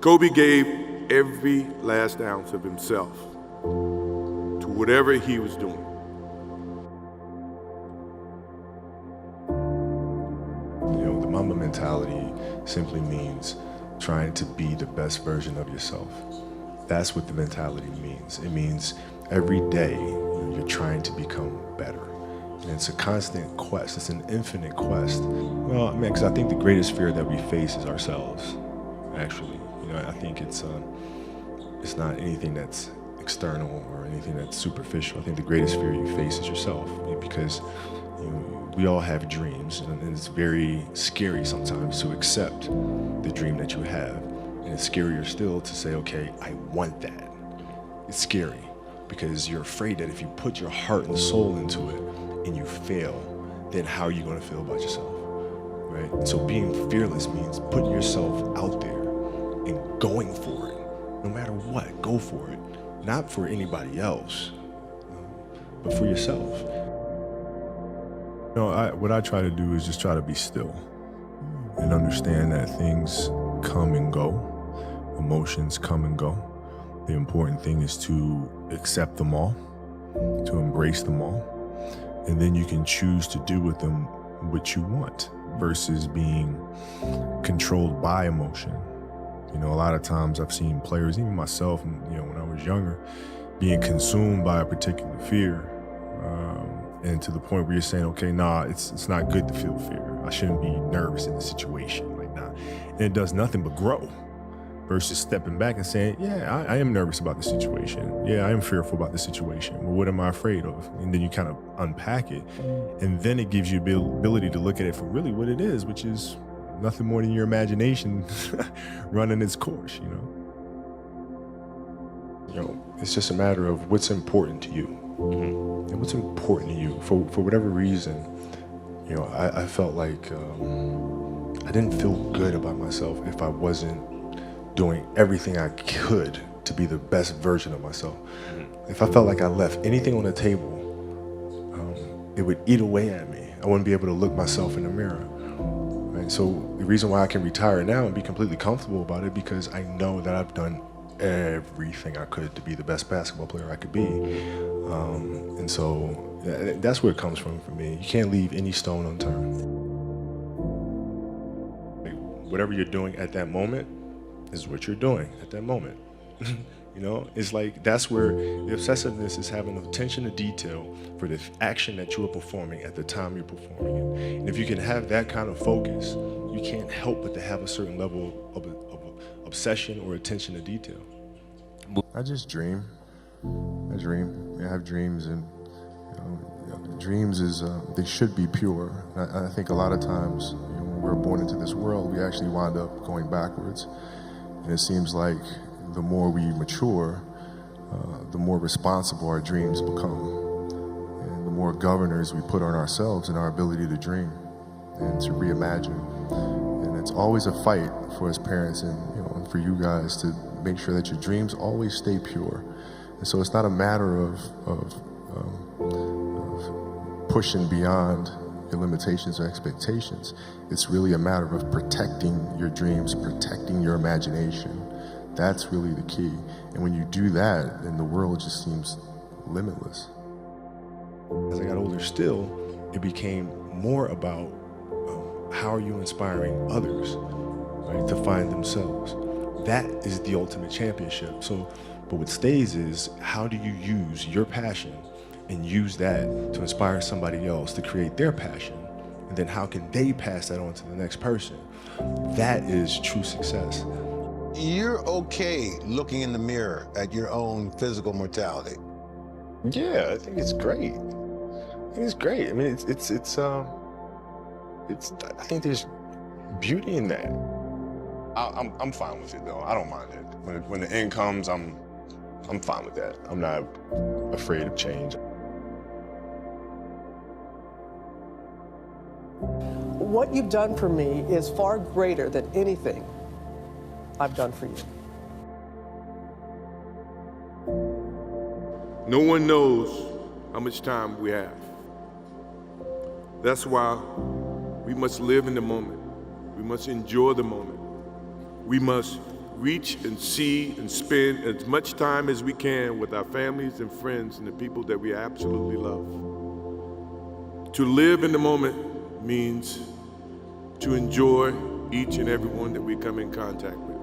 Kobe gave every last ounce of himself to whatever he was doing. The Mamba mentality simply means trying to be the best version of yourself. That's what the mentality means. It means every day you're trying to become better. And it's a constant quest. It's an infinite quest. Well, because I think the greatest fear that we face is ourselves, actually. I think it's not anything that's external or anything that's superficial. I think the greatest fear you face is yourself, because we all have dreams, and it's very scary sometimes to accept the dream that you have. And it's scarier still to say, okay, I want that. It's scary because you're afraid that if you put your heart and soul into it and you fail, then how are you going to feel about yourself, right? And so being fearless means putting yourself out there and going for it. No matter what, go for it. Not for anybody else, but for yourself. What I try to do is just try to be still and understand that things come and go. Emotions come and go. The important thing is to accept them all, to embrace them all, and then you can choose to do with them what you want versus being controlled by emotion. A lot of times I've seen players, even myself, when I was younger, being consumed by a particular fear, and to the point where you're saying, okay, nah, it's not good to feel fear. I shouldn't be nervous in this situation, and it does nothing but grow. Versus stepping back and saying, yeah, I am nervous about the situation. Yeah, I am fearful about the situation. Well, what am I afraid of? And then you kind of unpack it. And then it gives you the ability to look at it for really what it is, which is nothing more than your imagination running its course, It's just a matter of what's important to you. And what's important to you. For whatever reason, I felt like I didn't feel good about myself if I wasn't doing everything I could to be the best version of myself. If I felt like I left anything on the table, it would eat away at me. I wouldn't be able to look myself in the mirror. Right? So the reason why I can retire now and be completely comfortable about it, because I know that I've done everything I could to be the best basketball player I could be. And so that's where it comes from for me. You can't leave any stone unturned. Whatever you're doing at that moment is what you're doing at that moment. It's like that's where the obsessiveness is having attention to detail for the action that you are performing at the time you're performing it. And if you can have that kind of focus, you can't help but to have a certain level of obsession or attention to detail. I just dream. I dream. I have dreams, and dreams is they should be pure. I think a lot of times when we're born into this world, we actually wind up going backwards. And it seems like the more we mature, the more responsible our dreams become. And the more governors we put on ourselves and our ability to dream and to reimagine. And it's always a fight for us parents and for you guys to make sure that your dreams always stay pure. And so it's not a matter of pushing beyond your limitations or expectations. It's really a matter of protecting your dreams, protecting your imagination. That's really the key. And when you do that, then the world just seems limitless. As I got older still, it became more about how are you inspiring others, right, to find themselves. That is the ultimate championship. But what stays is, how do you use your passion and use that to inspire somebody else to create their passion? And then how can they pass that on to the next person? That is true success. You're okay looking in the mirror at your own physical mortality? Yeah, I think it's great. I mean, I think there's beauty in that. I'm fine with it though. I don't mind it. When the end comes, I'm fine with that. I'm not afraid of change. What you've done for me is far greater than anything I've done for you. No one knows how much time we have. That's why we must live in the moment. We must enjoy the moment. We must reach and see and spend as much time as we can with our families and friends and the people that we absolutely love. To live in the moment means to enjoy each and every one that we come in contact with.